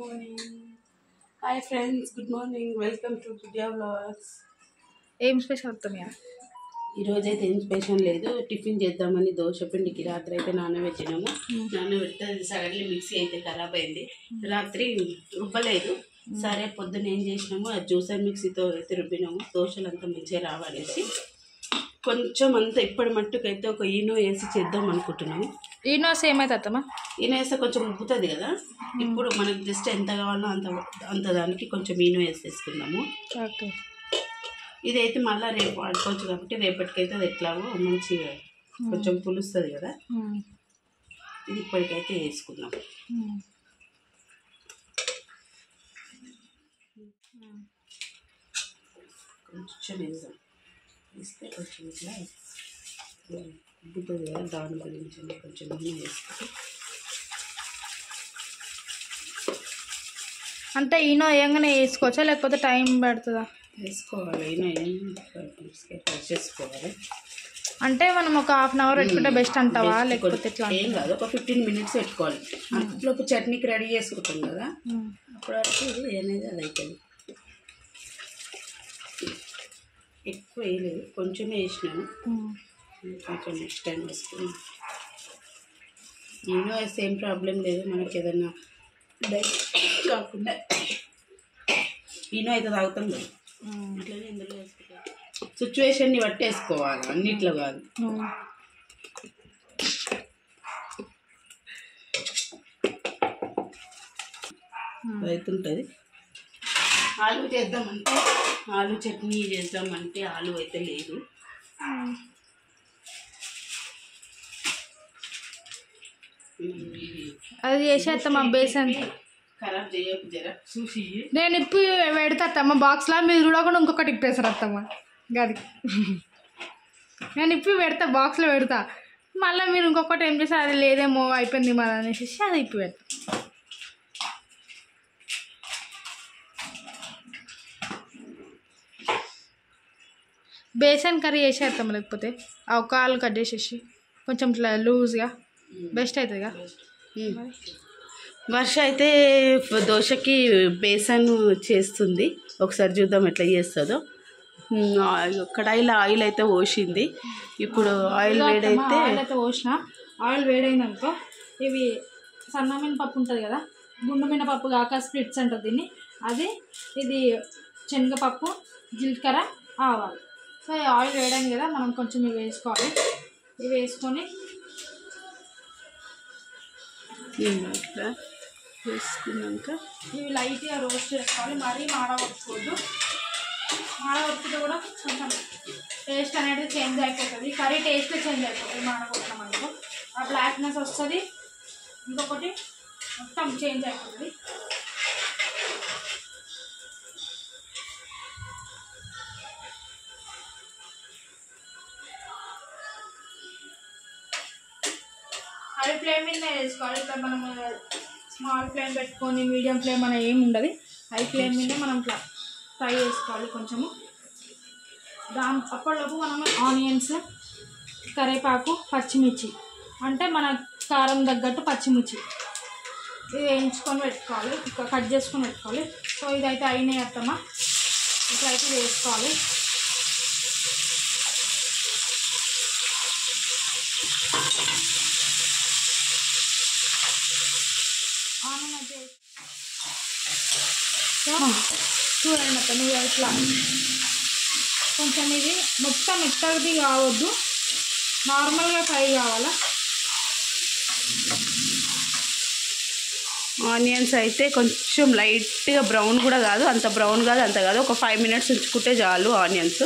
morning. Hi friends, good morning. Welcome to Vidya Vlogs. ఏం special అవుతాయా? ఈరోజు అయితే ఏం స్పెషల్ లేదు. టిఫిన్ చేద్దామని దోశ పిండికి రాత్రి అయితే నానబెట్టినాము. నానబెడితే సగడ్లీ మిక్సీ అయితే ఖరాబ్ అయింది. రాత్రి రుబ్బలేదు. సరే పొద్దున్న ఏం చేసినాము, ఆ జ్యూసర్ మిక్సీతో అయితే రుబ్బినాము. దోశలు అంతా మంచిగా రావాలేసి కొంచెం అంతా ఇప్పటి మట్టుకైతే ఒక ఈనో వేసి చేద్దాం అనుకుంటున్నాము. ఈనోస్ ఏమైతుందమ్మా? ఈనో వేస్తే కొంచెం ఉబ్బుతుంది కదా. ఇప్పుడు మనకు జస్ట్ ఎంత కావాలో అంత దానికి కొంచెం ఈనో వేసేసుకుందాము. ఓకే. ఇదైతే మళ్ళీ రేపు వాడుకోవచ్చు కాబట్టి రేపటికైతే అది ఎట్లాగో మంచిగా కొంచెం పులుస్తుంది కదా. ఇది ఇప్పటికైతే వేసుకుందాం. కొంచెం వేద్దాం. వేస్తే కొంచెం ఇట్లా ఉబ్బుతుంది కదా, దాని గురించి కొంచెం వేసుకుంటాం. అంటే ఈనో వేయంగానే వేసుకోవచ్చా లేకపోతే టైం పడుతుందా? వేసుకోవాలి. చేసుకోవాలి అంటే మనం ఒక హాఫ్ అన్ అవర్ పెట్టుకుంటే బెస్ట్ అంటావా లేకపోతే ఎట్లా? ఏం కాదు, ఒక 15 minutes పెట్టుకోవాలి. అంతలోపు చట్నీకి రెడీ చేసుకుంటాం కదా, అప్పుడు వరకు అనేది అది అవుతుంది. ఎక్కువ వేయలేదు, కొంచెమే వేసినాను. కొంచెం నెక్స్ట్ టైం వేసుకున్నాను. ఈనో వేస్తే ఏం ప్రాబ్లం లేదు. మనకి ఏదన్నా కాకుండా ఈనో అయితే తాగుతాం కదా, అట్లనే ఇందులో వేసుకుంటాం. సిచ్యువేషన్ని బట్టి వేసుకోవాలి, అన్నిట్లో కాదు. అవుతుంటుంది. ఆలు చేద్దామంటే, ఆలు చట్నీ చేద్దామంటే ఆలు అయితే లేదు. అది చేసేస్తామా బేసన్ ఖరాబ్ చేయకు జర చూసి. నేను ఇప్పి పెడతామ్మా బాక్స్లో, మీరు చూడకుండా ఇంకొకటి ఇప్పేసారు అత్తమ్మ గది. నేను ఇప్పి పెడతా, బాక్స్లో పెడతా. మళ్ళీ మీరు ఇంకొకటి ఏం చేస్తారు, అది లేదేమో అయిపోయింది మరి అనేసి అది ఇప్పి పెడతా. బేసన్ కర్రీ చేసేస్తాం, లేకపోతే ఒక ఆలు కట్ చేసేసి కొంచెం ఇట్లా లూజ్గా బెస్ట్ అవుతుందిగా. వర్ష అయితే దోశకి బేసన్ చేస్తుంది. ఒకసారి చూద్దాం ఎట్లా చేస్తుందో. కడాయిలో ఆయిల్ అయితే పోసింది. ఇప్పుడు ఆయిల్ వేడైతే పోసిన ఆయిల్ వేడైందనుకో, ఇవి సన్నమైన పప్పు ఉంటుంది కదా, గుండుమైన పప్పు కాక స్ప్లిట్స్ అంటారు దీన్ని. అది ఇది శనగపప్పు, జీలకర్ర, ఆవాలు. సో ఆయిల్ వేయడానికి కదా, మనం కొంచెం ఇవి వేసుకోవాలి. ఇవి వేసుకొని ఇట్లా వేసుకున్నాక ఇవి లైట్గా రోస్ట్ చేసుకోవాలి. మరీ మాడగొట్టుకోవద్దు. మాడగొట్టుకుంటే కూడా కొంచెం టేస్ట్ అనేది చేంజ్ అయిపోతుంది. కర్రీ టేస్ట్ చేంజ్ అయిపోతుంది మాడగొట్టడం అనుకో. ఆ బ్లాక్నెస్ వస్తుంది, ఇంకొకటి మొత్తం చేంజ్ అయిపోతుంది. హై ఫ్లేమ్ మీద వేసుకోవాలి. ఇట్లా మనం స్మాల్ ఫ్లేమ్ పెట్టుకొని మీడియం ఫ్లేమ్ అనేది ఏమి ఉండదు. హై ఫ్లేమ్ మీద మనం ఇట్లా ఫ్రై చేసుకోవాలి కొంచెము. అప్పటిలోపు మనం ఆనియన్స్, కరివేపాకు, పచ్చిమిర్చి, అంటే మన కారం తగ్గట్టు పచ్చిమిర్చి ఇది వేయించుకొని పెట్టుకోవాలి, కట్ చేసుకొని పెట్టుకోవాలి. సో ఇదైతే అయినాయి అత్తమ్మా, ఇట్లయితే వేసుకోవాలి. చూడండి అక్క, నువ్వు ఇట్లా కొంచెం ఇది మొత్తం మెత్తది కావద్దు, నార్మల్గా ఫ్రై కావాలా. ఆనియన్స్ అయితే కొంచెం లైట్గా బ్రౌన్ కూడా కాదు, అంత బ్రౌన్ కాదు, అంత కాదు. ఒక 5 minutes ఉంచుకుంటే చాలు ఆనియన్స్.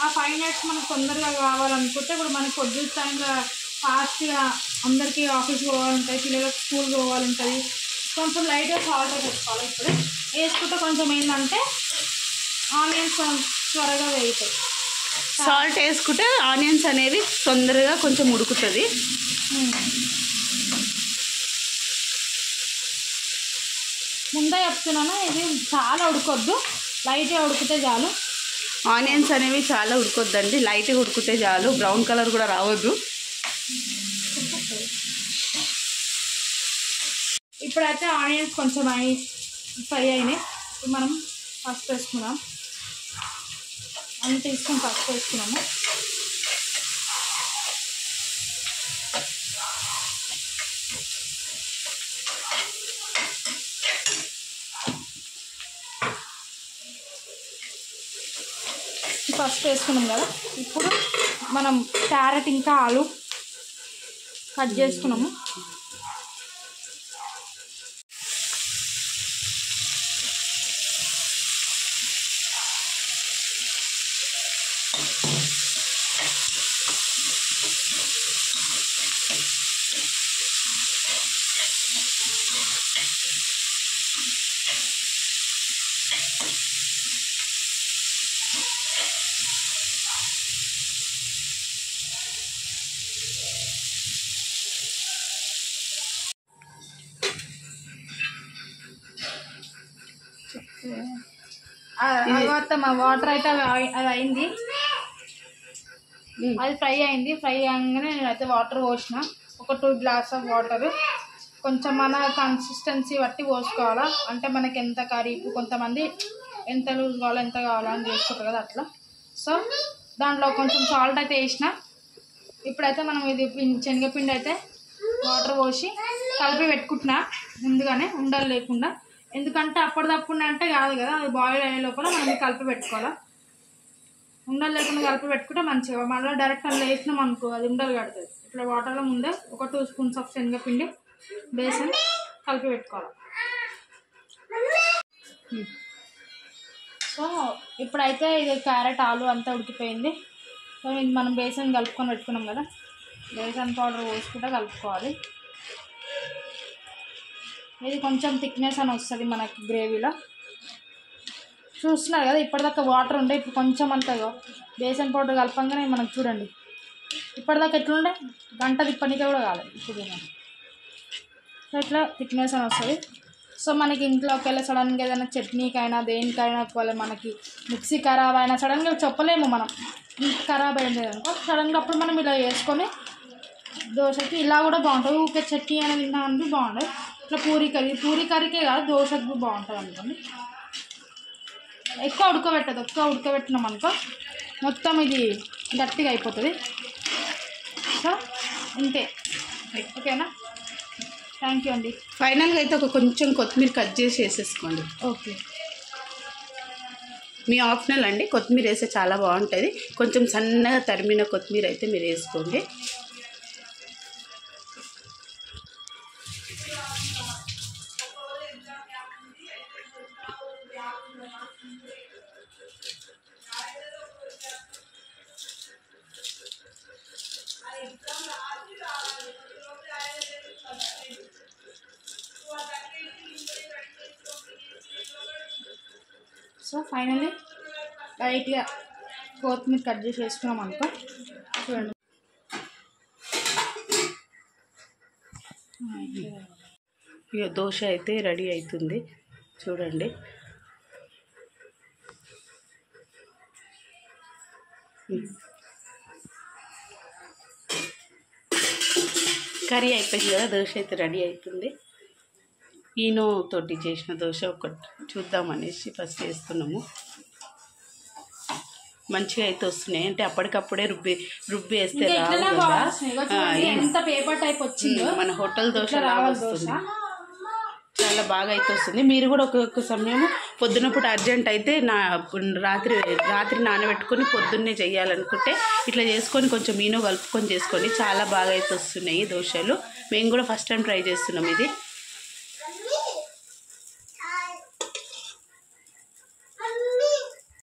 ఆ 5 minutes మనకు తొందరగా కావాలనుకుంటే, ఇప్పుడు మనకి పొద్దున్న టైంలో ఫాస్ట్గా అందరికీ ఆఫీస్కి పోవాలంటాయి, పిల్లలకు స్కూల్కి పోవాలంటుంది, కొంచెం లైట్గా సాల్ట్ పెట్టుకోవాలి. ఇప్పుడు వేసుకుంటే కొంచెం ఏంటంటే ఆనియన్స్ త్వరగా వేగుతాయి. సాల్ట్ వేసుకుంటే ఆనియన్స్ అనేవి తొందరగా కొంచెం ఉడుకుతుంది. ముందే చెప్తున్నాను, ఇది చాలా ఉడకొద్దు, లైట్గా ఉడికితే చాలు. ఆనియన్స్ అనేవి చాలా ఉడకొద్దండి, లైట్గా ఉడికితే చాలు. బ్రౌన్ కలర్ కూడా రావద్దు. ఇప్పుడైతే ఆనియన్స్ కొంచెం ఫ్రై అయినాయి. ఇప్పుడు మనం పసుపు వేసుకున్నాం. 1 టీ స్పూన్ పసుపు వేసుకున్నాము. పసుపు వేసుకున్నాం కదా, ఇప్పుడు మనం క్యారెట్ ఇంకా ఆలు కట్ చేసుకున్నాము. తర్వాత మా వాటర్ అయితే అది అయింది, అది ఫ్రై అయింది. ఫ్రై అయ్యాగానే నేనైతే వాటర్ పోసిన, ఒక 2 గ్లాస్ ఆఫ్ వాటర్. కొంచెం మన కన్సిస్టెన్సీ బట్టి పోసుకోవాలా, అంటే మనకి ఎంత కర్రీ, కొంతమంది ఎంత లూజ్ కావాలో ఎంత కావాలో అని చేసుకుంటారు కదా అట్లా. సో దాంట్లో కొంచెం సాల్ట్ అయితే వేసిన. ఇప్పుడైతే మనం ఇది శనగపిండి అయితే వాటర్ పోసి కలిపి పెట్టుకుంటున్నా ముందుగానే, ఉండలు లేకుండా. ఎందుకంటే అప్పటిదప్పుడు అంటే కాదు కదా, అది బాయిల్ అయ్యే లోపల మనం కలిపి పెట్టుకోవాలా. ఉండలు లేకుండా కలిపి పెట్టుకుంటే మంచిగా, మళ్ళీ డైరెక్ట్ అందులో వేసినాం అనుకో అది ఉండలు కడుతుంది. ఇట్లా వాటర్లో ముందే ఒక 2 స్పూన్స్ ఆఫ్ శనగపిండి బేసన్ కలిపి పెట్టుకోవాలి. సో ఇప్పుడైతే ఇది క్యారెట్ ఆలు అంతా ఉడికిపోయింది. సో ఇది మనం బేసన్ కలుపుకొని పెట్టుకున్నాం కదా, బేసన్ పౌడర్ పోసుకుంటే కలుపుకోవాలి. ఇది కొంచెం థిక్నెస్ అని వస్తుంది మనకి గ్రేవీలో. చూస్తున్నారు కదా, ఇప్పటిదాకా వాటర్ ఉండే, ఇప్పుడు కొంచెం అంతగా బేసన్ పౌడర్ కలపంగానే మనకు చూడండి ఇప్పటిదాకా ఎట్లుండే, గంట తిప్పనికే కూడా కాలేదు ఇప్పుడు. సో ఇట్లా థిక్నెస్ అని వస్తుంది. సో మనకి ఇంట్లో ఒకవేళ సడన్గా ఏదైనా చట్నీకైనా దేనికైనా ఒకవేళ మనకి మిక్సీ ఖరాబ్ అయినా సడన్గా చెప్పలేము మనం, ఖరాబ్ అయింది అనుకో, సడన్గా అప్పుడు మనం ఇలా వేసుకొని దోశకి ఇలా కూడా బాగుంటుంది. ఊరికే చట్నీ అనేది తిన్నామని బాగుంటుంది. ఇట్లా పూరీ కర్రీకే కాదు దోశకు బాగుంటుంది అనుకోండి. ఎక్కువ ఉడకబెట్టినాం అనుకో మొత్తం ఇది గట్టిగా అయిపోతుంది. సో ఇంతే, ఓకేనా? థ్యాంక్ యూ అండి. ఫైనల్గా అయితే కొంచెం కొత్తిమీర కట్ చేసి వేసేసుకోండి. ఓకే, మీ ఆప్షనల్ అండి, కొత్తిమీర వేస్తే చాలా బాగుంటుంది. కొంచెం సన్నగా తరిమిన కొత్తిమీర అయితే మీరు వేసుకోండి. సో ఫైనల్లీ లైట్గా కొత్తిమీర కట్ చేసి వేసుకున్నాం అనుకో, చూడండి. ఇక దోశ అయితే రెడీ అవుతుంది చూడండి. కర్రీ అయిపోయింది కదా, దోశ అయితే రెడీ అవుతుంది. ఈనో తోటి చేసిన దోశ ఒకటి చూద్దామనేసి ఫస్ట్ వేస్తున్నాము. మంచిగా అయితే వస్తున్నాయి, అంటే అప్పటికప్పుడే రుబ్బి వేస్తే ఎంత పేపర్ టైప్ వచ్చిందో మన హోటల్ దోశ వస్తుంది. చాలా బాగా అయితే వస్తుంది. మీరు కూడా ఒక్కొక్క సమయం పొద్దునప్పుడు అర్జెంట్ అయితే రాత్రి నానబెట్టుకొని పొద్దున్నే చేయాలనుకుంటే ఇట్లా చేసుకొని కొంచెం ఈనో కలుపుకొని చేసుకొని చాలా బాగా అయితే వస్తున్నాయి దోశలు. మేము కూడా ఫస్ట్ టైం ట్రై చేస్తున్నాం ఇది.